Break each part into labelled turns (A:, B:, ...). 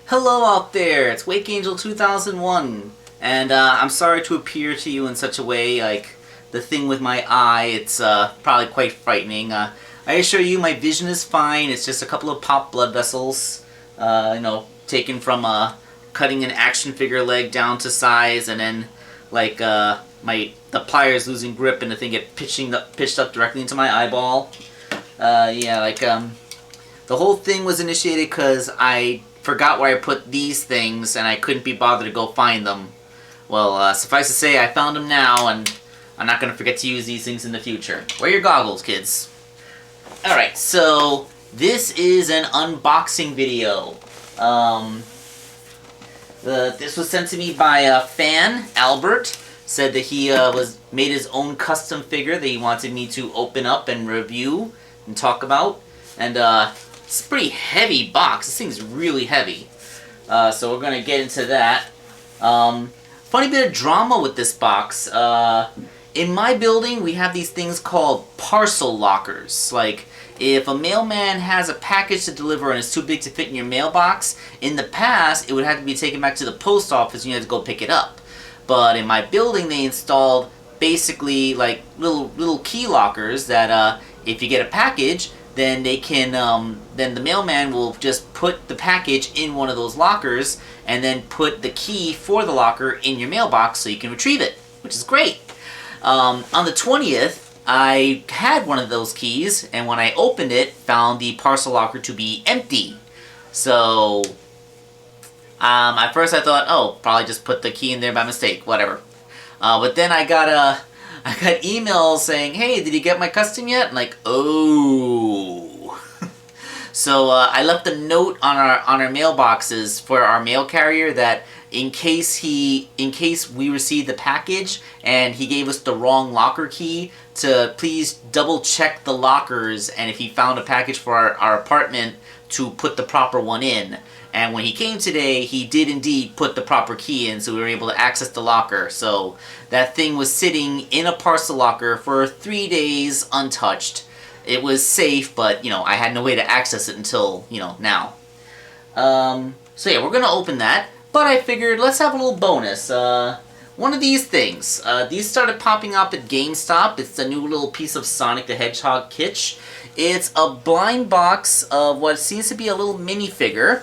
A: Hello out there, it's Wake Angel 2001, and I'm sorry to appear to you in such a way, like the thing with my eye, it's probably quite frightening. I assure you my vision is fine, it's just a couple of popped blood vessels, taken from cutting an action figure leg down to size, and then like the pliers losing grip and the thing get pitched up directly into my eyeball. The whole thing was initiated because I forgot where I put these things and I couldn't be bothered to go find them. Well, suffice to say, I found them now, and I'm not going to forget to use these things in the future. Wear your goggles, kids. Alright, so this is an unboxing video. This was sent to me by a fan, Albert. Said that he made his own custom figure that he wanted me to open up and review and talk about. And it's a pretty heavy box. This thing's really heavy. So we're going to get into that. Funny bit of drama with this box. In my building, we have these things called parcel lockers. Like, if a mailman has a package to deliver and it's too big to fit in your mailbox, in the past, it would have to be taken back to the post office and you had to go pick it up. But in my building, they installed basically like little key lockers that if you get a package, then they can then the mailman will just put the package in one of those lockers and then put the key for the locker in your mailbox so you can retrieve it, which is great. On the 20th, I had one of those keys, and when I opened it, found the parcel locker to be empty. So at first I thought, oh, probably just put the key in there by mistake, whatever. But then I got emails saying, hey, did you get my custom yet? I'm like, oh. So I left a note on our mailboxes for our mail carrier that in case we received the package and he gave us the wrong locker key, to please double check the lockers, and if he found a package for our apartment, to put the proper one in. And when he came today, he did indeed put the proper key in, so we were able to access the locker. So that thing was sitting in a parcel locker for 3 days untouched. It was safe, but, I had no way to access it until, now. So yeah, we're going to open that. But I figured, let's have a little bonus. One of these things. These started popping up at GameStop. It's a new little piece of Sonic the Hedgehog kitsch. It's a blind box of what seems to be a little minifigure.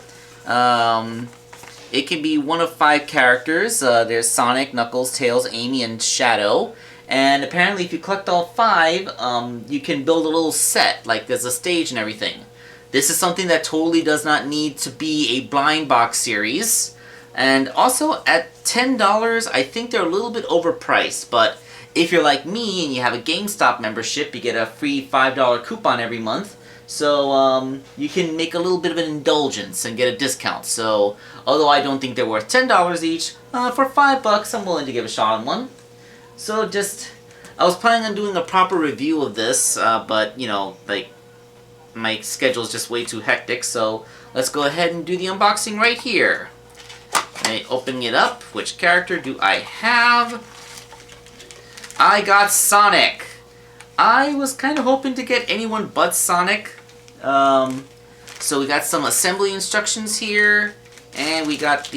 A: It can be one of 5 characters. There's Sonic, Knuckles, Tails, Amy, and Shadow. And apparently if you collect all 5, you can build a little set, like there's a stage and everything. This is something that totally does not need to be a blind box series. And also at $10, I think they're a little bit overpriced, but if you're like me and you have a GameStop membership, you get a free $5 coupon every month. So you can make a little bit of an indulgence and get a discount. So although I don't think they're worth $10 each, for $5 I'm willing to give a shot on one. So I was planning on doing a proper review of this, but my schedule is just way too hectic. So let's go ahead and do the unboxing right here. Opening it up, which character do I have? I got Sonic. I was kind of hoping to get anyone but Sonic. So we got some assembly instructions here, and we got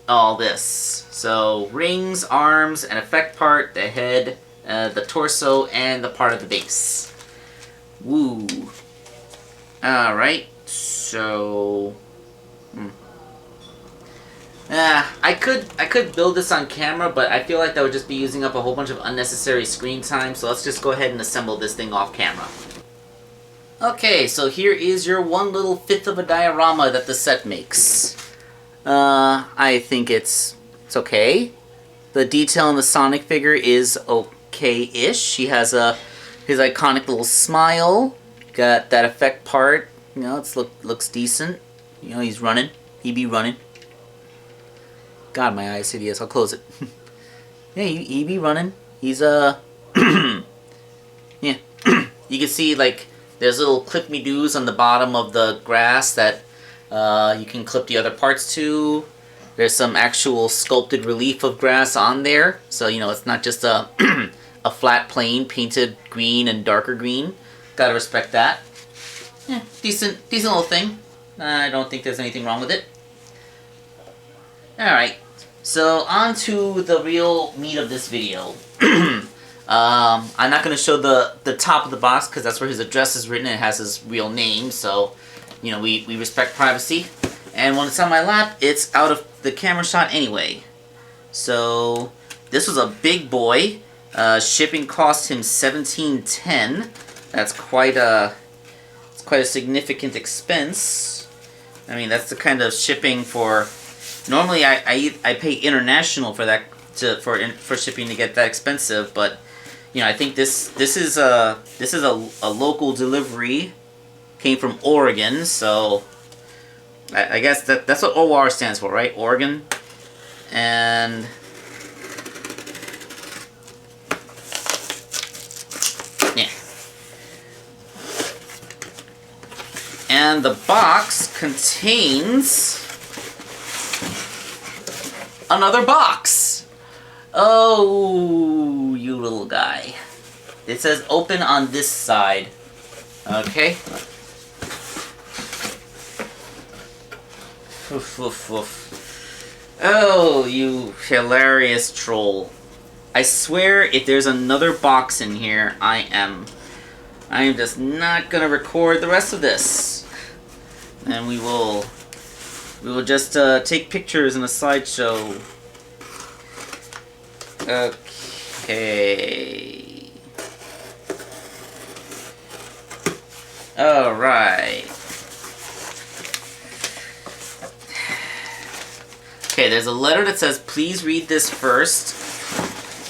A: all this. So rings, arms, an effect part, the head, the torso, and the part of the base. Woo. Alright, so I could build this on camera, but I feel like that would just be using up a whole bunch of unnecessary screen time, so let's just go ahead and assemble this thing off camera. Okay, so here is your one little fifth of a diorama that the set makes. I think it's okay. The detail in the Sonic figure is okay-ish. He has his iconic little smile. Got that effect part. It looks decent. He's running. He be running. God, my eye's hideous. I'll close it. Yeah, he be running. He's, yeah. You can see, there's little clip-me-doos on the bottom of the grass that you can clip the other parts to. There's some actual sculpted relief of grass on there. So, it's not just a flat plane painted green and darker green. Gotta respect that. Yeah, decent little thing. I don't think there's anything wrong with it. Alright, so on to the real meat of this video. I'm not going to show the top of the box because that's where his address is written and it has his real name, so, you know, we respect privacy. And when it's on my lap, it's out of the camera shot anyway. So, this was a big boy. Shipping cost him $17.10. That's quite a significant expense. I mean, that's the kind of shipping for. Normally, I pay international for that for shipping to get that expensive, but you know, I think this is a local delivery. Came from Oregon, so I guess that's what OR stands for, right? Oregon, and. And the box contains another box. Oh, you little guy. It says open on this side. Okay. Oof, oof, oof. Oh, you hilarious troll. I swear if there's another box in here, I am just not gonna record the rest of this. And we will just take pictures in a slideshow. Okay. Alright. Okay, there's a letter that says, please read this first.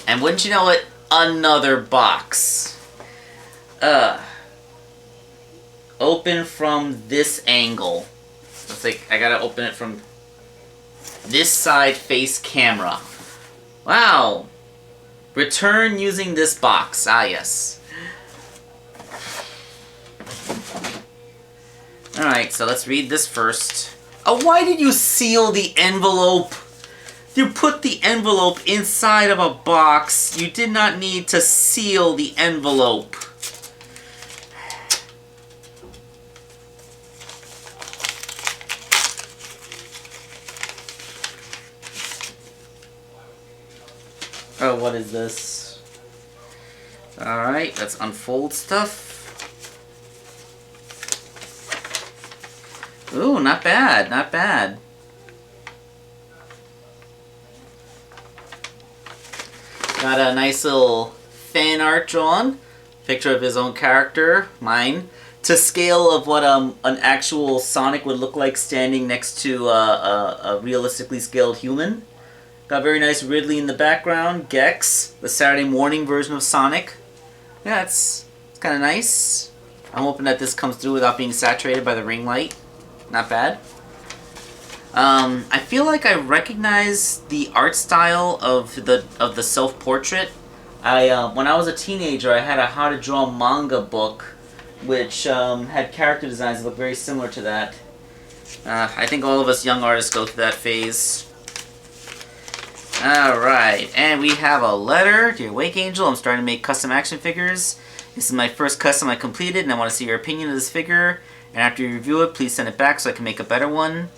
A: And wouldn't you know it, another box. Open from this angle. It's like I gotta open it from this side face camera. Wow. Return using this box. Ah, yes. Alright, so let's read this first. Oh, why did you seal the envelope? You put the envelope inside of a box. You did not need to seal the envelope. Oh, what is this? Alright, let's unfold stuff. Ooh, not bad, not bad. Got a nice little fan art drawn. Picture of his own character, mine. To scale of what an actual Sonic would look like standing next to a realistically scaled human. Got very nice Ridley in the background. Gex, the Saturday morning version of Sonic. Yeah, it's kind of nice. I'm hoping that this comes through without being saturated by the ring light. Not bad. I feel like I recognize the art style of the self-portrait. When I was a teenager, I had a how to draw manga book, which had character designs that look very similar to that. I think all of us young artists go through that phase. Alright, and we have a letter. Dear Wake Angel, I'm starting to make custom action figures. This is my first custom I completed, and I want to see your opinion of this figure. And after you review it, please send it back so I can make a better one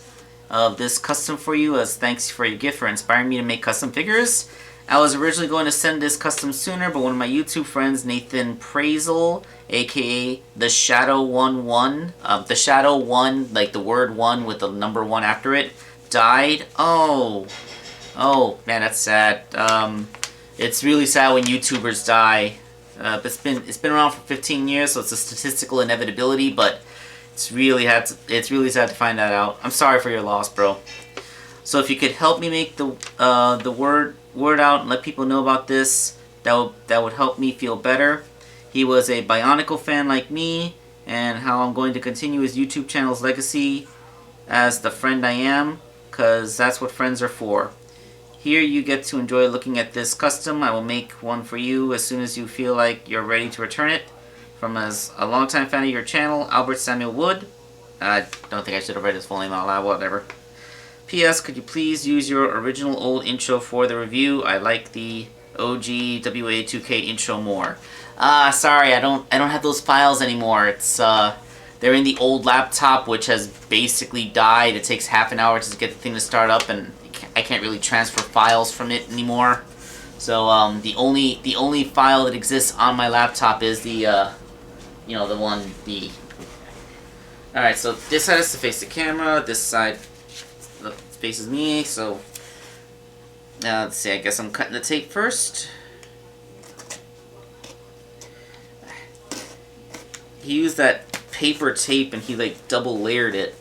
A: of this custom for you as thanks for your gift for inspiring me to make custom figures. I was originally going to send this custom sooner, but one of my YouTube friends, Nathan Prazel, aka the Shadow 1-1, the Shadow 1, like the word 1 with the number 1 after it, died. Oh, man, that's sad. It's really sad when YouTubers die. It's been around for 15 years, so it's a statistical inevitability, but it's really sad to find that out. I'm sorry for your loss, bro. So if you could help me make the word out and let people know about this, that would help me feel better. He was a Bionicle fan like me, and how I'm going to continue his YouTube channel's legacy as the friend I am, because that's what friends are for. Here you get to enjoy looking at this custom. I will make one for you as soon as you feel like you're ready to return it. From as a longtime fan of your channel, Albert Samuel Wood. I don't think I should have read his full name out loud, whatever. P.S. Could you please use your original old intro for the review? I like the OG WA2K intro more. Sorry, I don't have those files anymore. It's they're in the old laptop, which has basically died. It takes half an hour to get the thing to start up, and I can't really transfer files from it anymore. So the only file that exists on my laptop is the the one the. All right, so this side has to face the camera. This side faces me. So let's see. I guess I'm cutting the tape first. He used that paper tape and he like double layered it.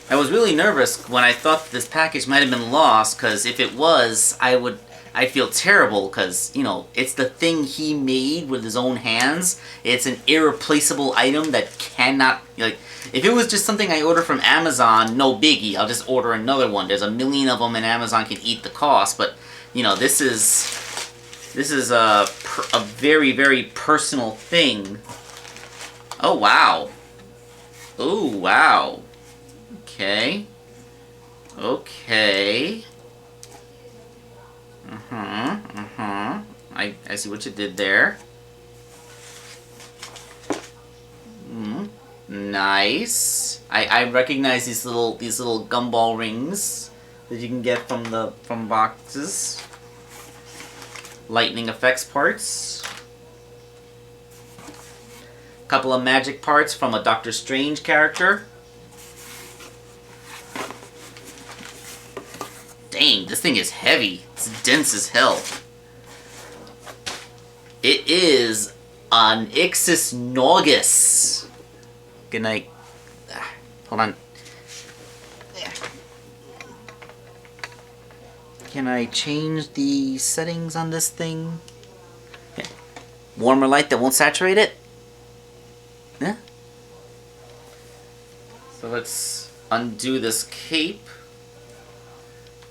A: I was really nervous when I thought this package might have been lost, because if it was, I'd feel terrible, because, it's the thing he made with his own hands. It's an irreplaceable item that cannot, if it was just something I order from Amazon, no biggie, I'll just order another one. There's a million of them and Amazon can eat the cost, but, this is a very, very personal thing. Oh, wow. Oh, wow. Okay. Okay. I see what you did there. Nice. I recognize these little gumball rings that you can get from boxes. Lightning effects parts. Couple of magic parts from a Doctor Strange character. Dang, this thing is heavy. It's dense as hell. It is an Ixis Naugus. Good night. Hold on. Can I change the settings on this thing? Yeah. Warmer light that won't saturate it? Yeah. So let's undo this cape.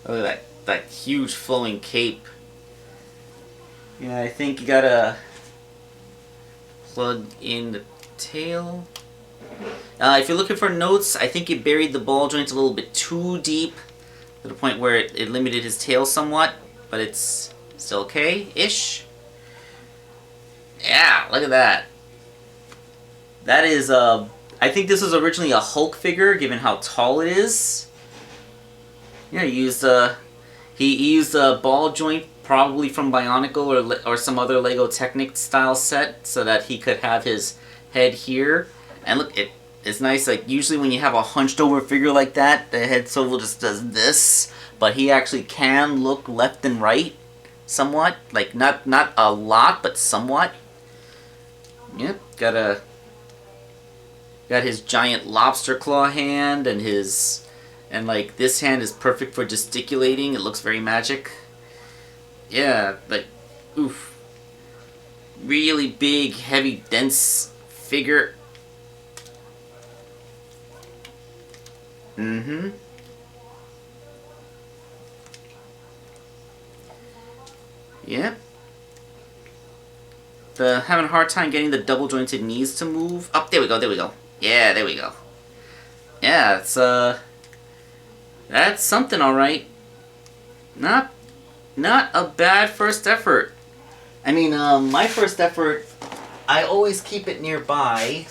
A: Look at that huge flowing cape. Yeah, I think you gotta plug in the tail. If you're looking for notes, I think you buried the ball joint a little bit too deep to the point where it limited his tail somewhat, but it's still okay-ish. Yeah, look at that. That is, I think this was originally a Hulk figure, given how tall it is. Yeah, he used a ball joint, probably from Bionicle or some other Lego Technic style set, so that he could have his head here. And look, it's nice. Like usually when you have a hunched over figure like that, the head swivel just does this, but he actually can look left and right, somewhat. Like not a lot, but somewhat. Yep, got his giant lobster claw hand and like this hand is perfect for gesticulating. It looks very magic. Yeah, like, oof. Really big, heavy, dense figure. Yep. Having a hard time getting the double jointed knees to move. Oh, there we go, there we go. Yeah, there we go. Yeah, it's that's something, alright. Not a bad first effort. I mean, my first effort, I always keep it nearby.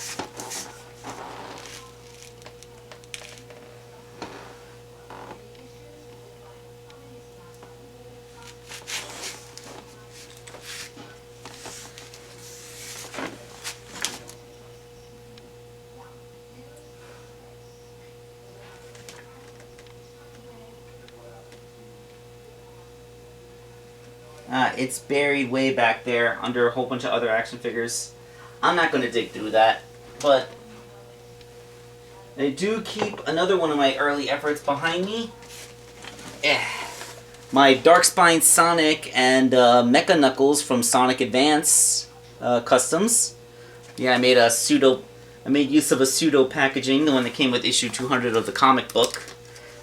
A: It's buried way back there under a whole bunch of other action figures. I'm not going to dig through that, but I do keep another one of my early efforts behind me. My Darkspine Sonic and Mecha Knuckles from Sonic Advance customs. Yeah, I made use of a pseudo packaging, the one that came with issue 200 of the comic book.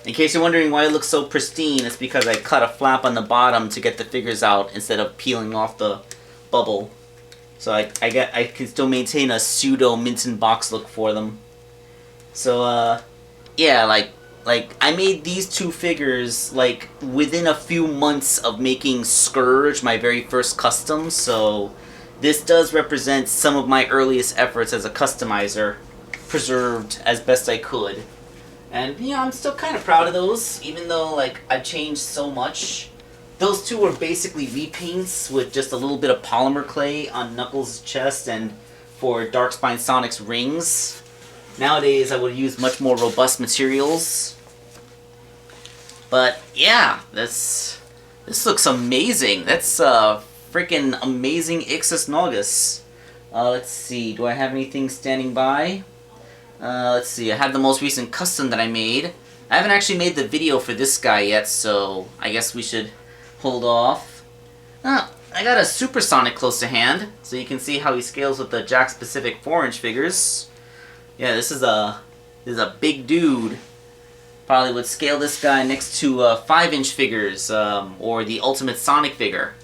A: In case you're wondering why it looks so pristine, it's because I cut a flap on the bottom to get the figures out instead of peeling off the bubble. So I can still maintain a pseudo mint in box look for them. So yeah, like like, I made these two figures, like, within a few months of making Scourge, my very first custom, so this does represent some of my earliest efforts as a customizer, preserved as best I could. And, you know, I'm still kind of proud of those, even though, like, I've changed so much. Those two are basically repaints with just a little bit of polymer clay on Knuckles' chest and for Darkspine Sonic's rings. Nowadays, I would use much more robust materials. But, yeah, this looks amazing. That's freaking amazing Ixis Naugus. Let's see, do I have anything standing by? Let's see, I have the most recent custom that I made. I haven't actually made the video for this guy yet, so I guess we should hold off. I got a Supersonic close to hand, so you can see how he scales with the Jakks Pacific 4-inch figures. Yeah, this is a big dude. Probably would scale this guy next to 5-inch figures, or the Ultimate Sonic figure.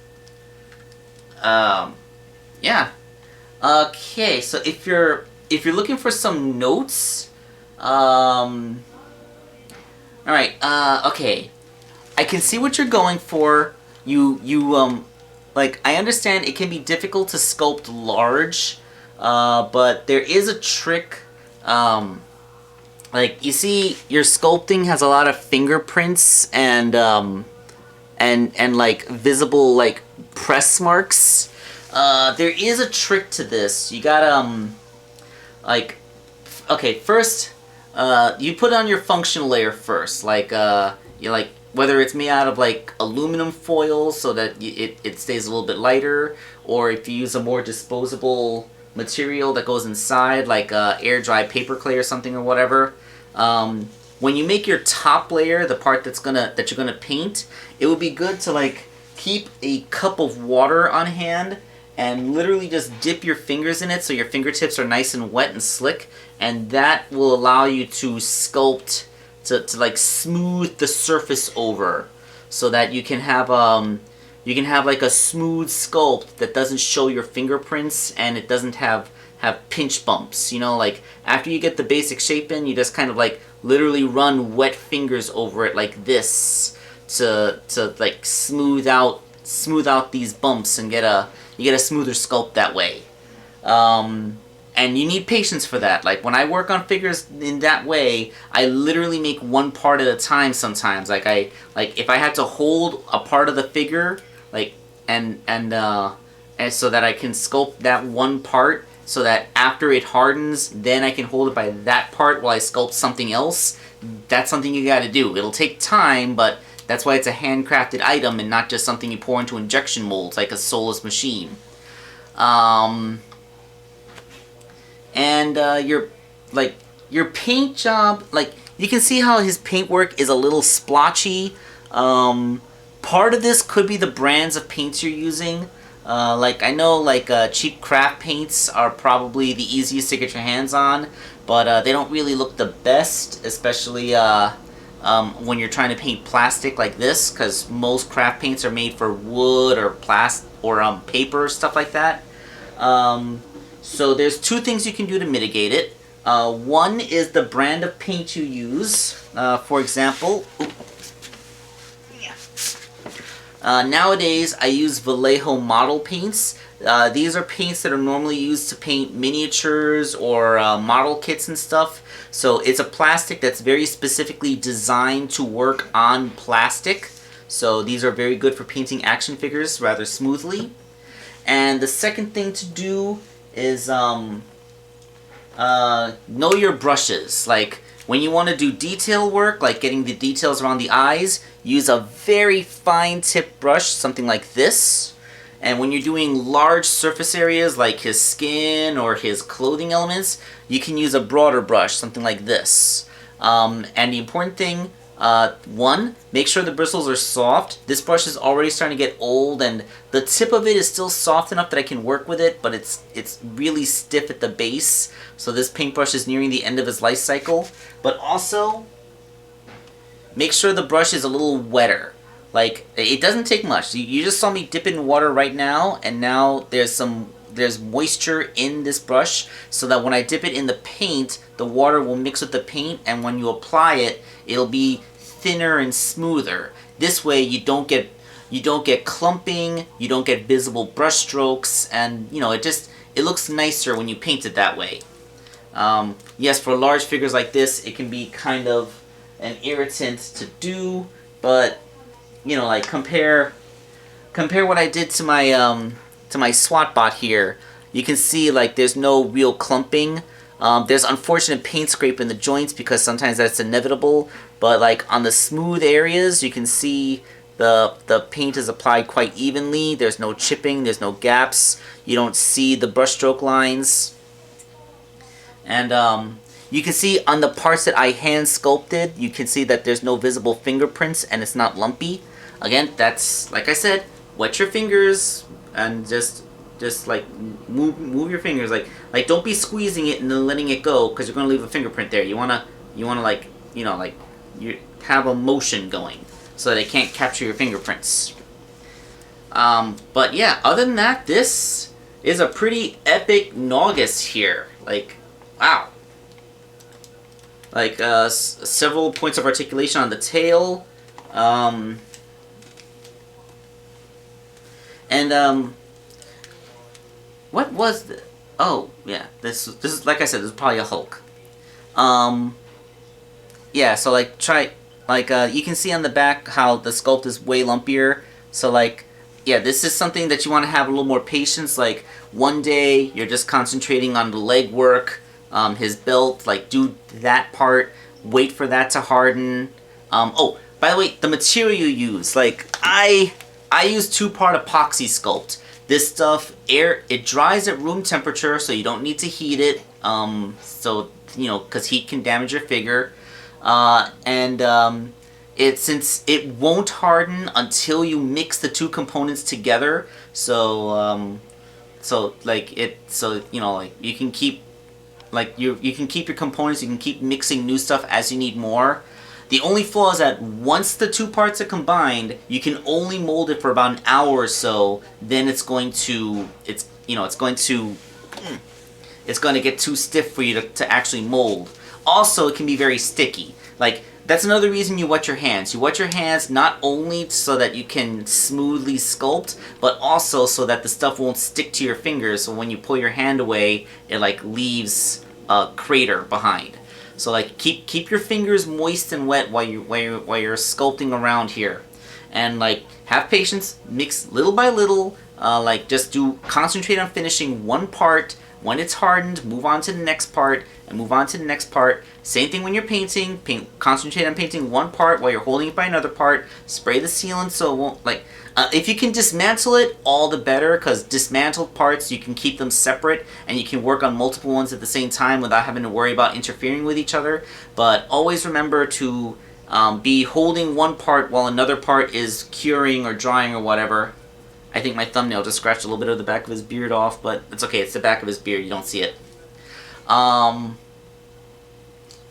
A: Yeah. Okay, so if you're looking for some notes, alright, okay. I can see what you're going for. Like, I understand it can be difficult to sculpt large, but there is a trick, like, you see, your sculpting has a lot of fingerprints and like, visible, like, press marks. There is a trick to this. You gotta, like, okay, first, you put on your function layer first, like, whether it's made out of, like, aluminum foil so that it stays a little bit lighter, or if you use a more disposable material that goes inside, like air dry paper clay or something or whatever. When you make your top layer, the part that you're gonna paint, it would be good to, like, keep a cup of water on hand and literally just dip your fingers in it so your fingertips are nice and wet and slick, and that will allow you to sculpt, to like smooth the surface over, so that you can have like a smooth sculpt that doesn't show your fingerprints and it doesn't have pinch bumps. You know, like, after you get the basic shape in, you just kind of like literally run wet fingers over it like this to like smooth out these bumps and you get a smoother sculpt that way. And you need patience for that. Like, when I work on figures in that way, I literally make one part at a time sometimes. Like, if I had to hold a part of the figure, like, and so that I can sculpt that one part, so that after it hardens, then I can hold it by that part while I sculpt something else. That's something you gotta do. It'll take time, but that's why it's a handcrafted item and not just something you pour into injection molds like a soulless machine. And your paint job, like, you can see how his paintwork is a little splotchy. Part of this could be the brands of paints you're using. Like, I know, like, cheap craft paints are probably the easiest to get your hands on, but they don't really look the best, especially when you're trying to paint plastic like this, because most craft paints are made for wood or paper, stuff like that. So there's two things you can do to mitigate it. One is the brand of paint you use. For example, nowadays I use Vallejo model paints. These are paints that are normally used to paint miniatures or model kits and stuff. So it's a plastic that's very specifically designed to work on plastic. So these are very good for painting action figures rather smoothly. And the second thing to do is know your brushes. Like, when you want to do detail work, like getting the details around the eyes, use a very fine tip brush, something like this. And when you're doing large surface areas like his skin or his clothing elements, you can use a broader brush, something like this. And the important thing, one, make sure the bristles are soft. This brush is already starting to get old, and the tip of it is still soft enough that I can work with it, but it's really stiff at the base. So this paintbrush is nearing the end of its life cycle. But also, make sure the brush is a little wetter. Like, it doesn't take much. You just saw me dip in water right now, and now there's some there's moisture in this brush, so that when I dip it in the paint, the water will mix with the paint, and when you apply it, it'll be thinner and smoother. This way you don't get clumping, you don't get visible brush strokes, and it looks nicer when you paint it that way. Yes, for large figures like this, it can be kind of an irritant to do, but like compare what I did to my SWAT bot here. You can see like there's no real clumping. There's unfortunate paint scrape in the joints because sometimes that's inevitable, but like on the smooth areas you can see the paint is applied quite evenly. There's no chipping, there's no gaps, you don't see the brushstroke lines. And you can see on the parts that I hand sculpted, you can see that there's no visible fingerprints and it's not lumpy. Again, that's, like I said, wet your fingers and just like move your fingers, like don't be squeezing it and then letting it go, because you're gonna leave a fingerprint there. You wanna like you have a motion going so that it can't capture your fingerprints. But yeah, other than that, this is a pretty epic Naugus here. Like, wow. Like several points of articulation on the tail. What was the? Oh yeah, this is like I said, this is probably a Hulk. Yeah, so like you can see on the back how the sculpt is way lumpier. So like, yeah, this is something that you want to have a little more patience. Like one day you're just concentrating on the leg work, his belt, like do that part, wait for that to harden. Oh, by the way, the material you use, like I use 2-part epoxy sculpt. This stuff, it dries at room temperature, so you don't need to heat it. Because heat can damage your figure. Since it won't harden until you mix the two components together. You can keep your components. You can keep mixing new stuff as you need more. The only flaw is that once the two parts are combined, you can only mold it for about an hour or so. Then it's going to get too stiff for you to actually mold. Also, it can be very sticky. Like, that's another reason you wet your hands. You wet your hands not only so that you can smoothly sculpt, but also so that the stuff won't stick to your fingers. So when you pull your hand away, it like leaves a crater behind. So like keep your fingers moist and wet while you're sculpting around here, and like have patience, mix little by little. Concentrate on finishing one part. When it's hardened, move on to the next part, and move on to the next part. Same thing when you're painting. Concentrate on painting one part while you're holding it by another part. Spray the sealant so it won't, if you can dismantle it, all the better, because dismantled parts, you can keep them separate, and you can work on multiple ones at the same time without having to worry about interfering with each other. But always remember to be holding one part while another part is curing or drying or whatever. I think my thumbnail just scratched a little bit of the back of his beard off, but it's okay, it's the back of his beard, you don't see it.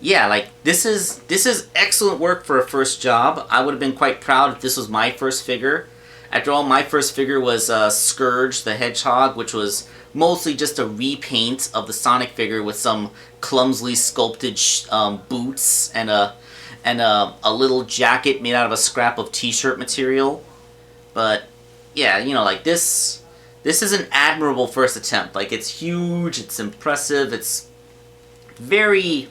A: Yeah, like, this is excellent work for a first job. I would have been quite proud if this was my first figure. After all, my first figure was Scourge the Hedgehog, which was mostly just a repaint of the Sonic figure with some clumsily sculpted boots and a little jacket made out of a scrap of t-shirt material. But yeah, like this is an admirable first attempt. Like, it's huge, it's impressive, it's very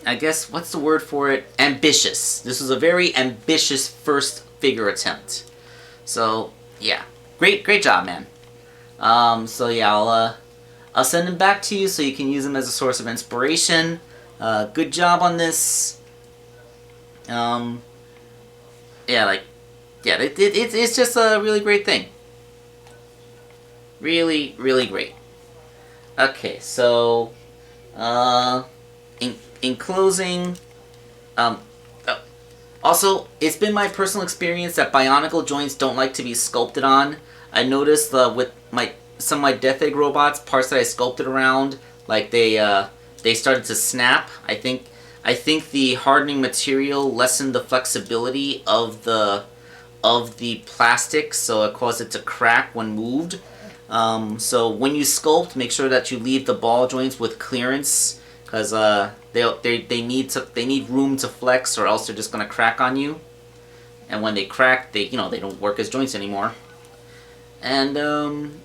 A: I guess, what's the word for it? Ambitious. This was a very ambitious first figure attempt. So, yeah. Great job, man. So yeah, I'll send them back to you so you can use them as a source of inspiration. Good job on this. It's just a really great thing. Really, really great. Okay, so, in closing, also, it's been my personal experience that Bionicle joints don't like to be sculpted on. I noticed with some of my Death Egg robots, parts that I sculpted around, like they started to snap. I think the hardening material lessened the flexibility of the of the plastic, so it caused it to crack when moved. So when you sculpt, make sure that you leave the ball joints with clearance, because they need room to flex, or else they're just gonna crack on you. And when they crack, they don't work as joints anymore. And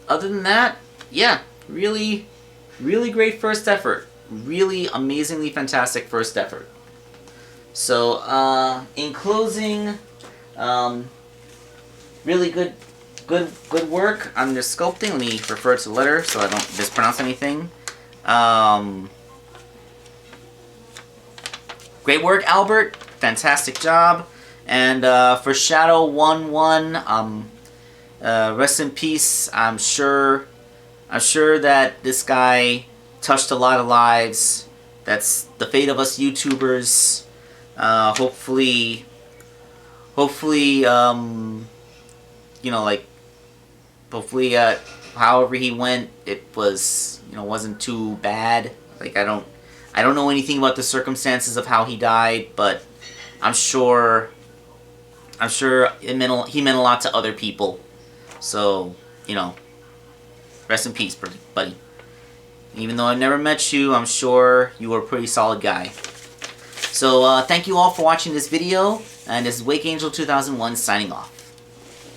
A: other than that, yeah, really great first effort. Really amazingly fantastic first effort. So in closing, really good work on the sculpting. Let me refer to the letter so I don't mispronounce anything. Great work, Albert. Fantastic job. And for Shadow11, rest in peace. I'm sure that this guy touched a lot of lives. That's the fate of us YouTubers. Hopefully, hopefully, however he went, it was, wasn't too bad. Like, I don't know anything about the circumstances of how he died, but I'm sure he meant a lot to other people. So, rest in peace, buddy. Even though I've never met you, I'm sure you were a pretty solid guy. So, thank you all for watching this video, and this is Wake Angel 2001 signing off.